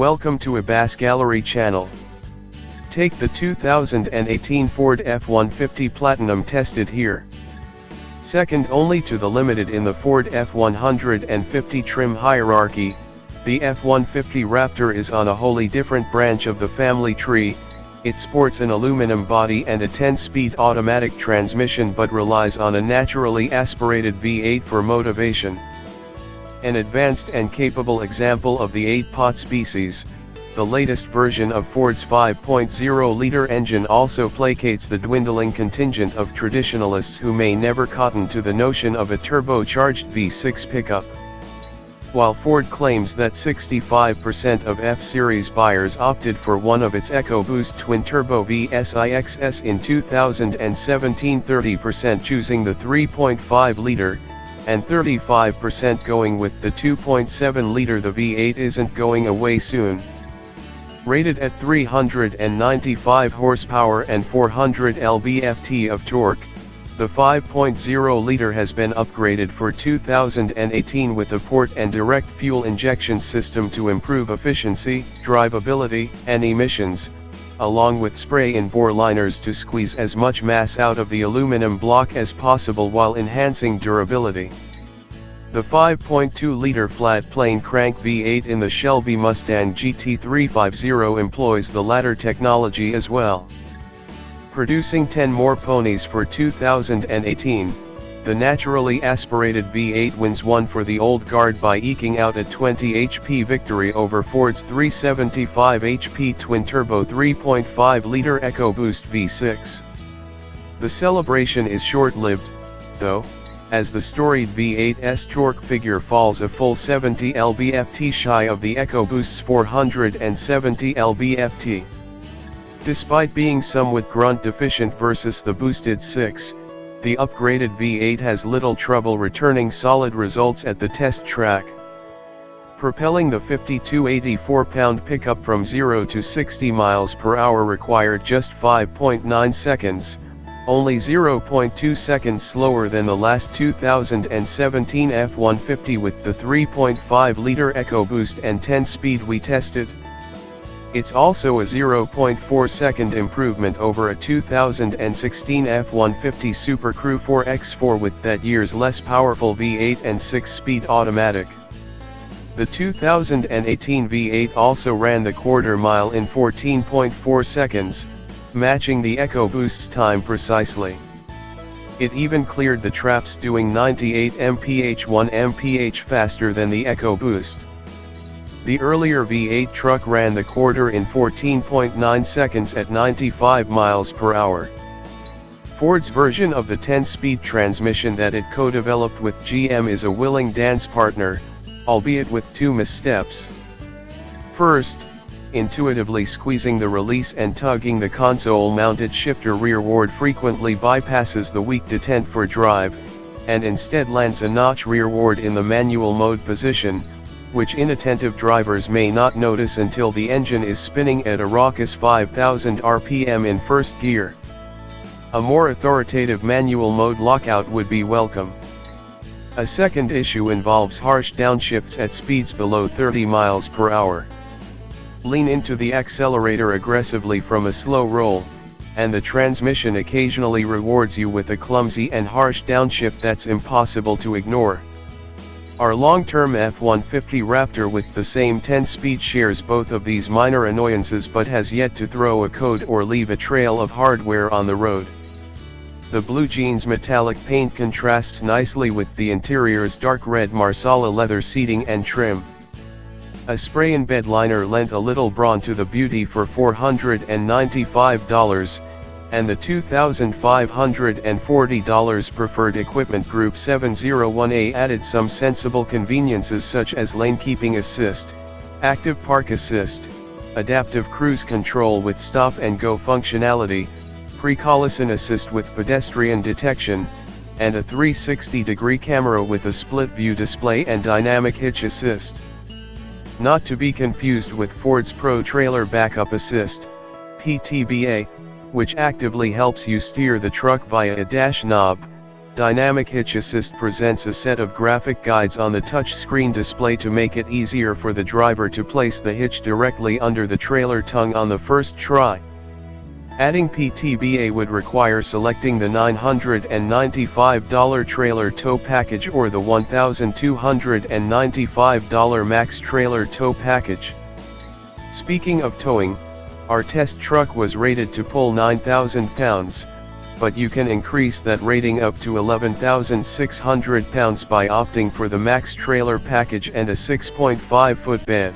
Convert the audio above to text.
Welcome to Ebas Gallery channel. Take the 2018 Ford F-150 Platinum tested here. Second only to the Limited in the Ford F-150 trim hierarchy, the F-150 Raptor is on a wholly different branch of the family tree. It sports an aluminum body and a 10-speed automatic transmission but relies on a naturally aspirated V8 for motivation. An advanced and capable example of the 8-pot species, the latest version of Ford's 5.0-liter engine also placates the dwindling contingent of traditionalists who may never cotton to the notion of a turbocharged V6 pickup. While Ford claims that 65% of F-Series buyers opted for one of its EcoBoost twin-turbo VSIXs in 2017, 30% choosing the 3.5-liter, and 35% going with the 2.7-liter. The V8 isn't going away soon. Rated at 395 horsepower and 400 lb-ft of torque, the 5.0-liter has been upgraded for 2018 with a port and direct fuel injection system to improve efficiency, drivability, and emissions, along with spray-in bore liners to squeeze as much mass out of the aluminum block as possible while enhancing durability. The 5.2-liter flat-plane crank V8 in the Shelby Mustang GT350 employs the latter technology as well. Producing 10 more ponies for 2018, the naturally aspirated V8 wins one for the old guard by eking out a 20 HP victory over Ford's 375 HP twin-turbo 3.5-liter EcoBoost V6. The celebration is short-lived, though, as the storied V8's torque figure falls a full 70 lb-ft shy of the EcoBoost's 470 lb-ft. Despite being somewhat grunt deficient versus the boosted 6, the upgraded V8 has little trouble returning solid results at the test track. Propelling the 5284-pound pickup from 0 to 60 miles per hour required just 5.9 seconds, only 0.2 seconds slower than the last 2017 F-150 with the 3.5-liter EcoBoost and 10-speed we tested. It's also a 0.4-second improvement over a 2016 F-150 Super Crew 4X4 with that year's less powerful V8 and 6-speed automatic. The 2018 V8 also ran the quarter mile in 14.4 seconds, matching the EcoBoost's time precisely. It even cleared the traps doing 98 mph 1 mph faster than the EcoBoost. The earlier V8 truck ran the quarter in 14.9 seconds at 95 miles per hour. Ford's version of the 10-speed transmission that it co-developed with GM is a willing dance partner, albeit with two missteps. First, intuitively squeezing the release and tugging the console-mounted shifter rearward frequently bypasses the weak detent for drive, and instead lands a notch rearward in the manual mode position, which inattentive drivers may not notice until the engine is spinning at a raucous 5,000 RPM in first gear. A more authoritative manual mode lockout would be welcome. A second issue involves harsh downshifts at speeds below 30 miles per hour. Lean into the accelerator aggressively from a slow roll, and the transmission occasionally rewards you with a clumsy and harsh downshift that's impossible to ignore. Our long-term F-150 Raptor with the same 10-speed shares both of these minor annoyances but has yet to throw a code or leave a trail of hardware on the road. The blue jeans metallic paint contrasts nicely with the interior's dark red Marsala leather seating and trim. A spray-in bed liner lent a little brawn to the beauty for $495, and the $2,540 preferred equipment Group 701A added some sensible conveniences such as lane keeping assist, active park assist, adaptive cruise control with stop and go functionality, pre-collision assist with pedestrian detection, and a 360-degree camera with a split view display and dynamic hitch assist. Not to be confused with Ford's Pro Trailer Backup Assist, PTBA, which actively helps you steer the truck via a dash knob, Dynamic Hitch Assist presents a set of graphic guides on the touchscreen display to make it easier for the driver to place the hitch directly under the trailer tongue on the first try. Adding PTBA would require selecting the $995 trailer tow package or the $1,295 max trailer tow package. Speaking of towing, our test truck was rated to pull 9,000 pounds, but you can increase that rating up to 11,600 pounds by opting for the max trailer package and a 6.5-foot bed.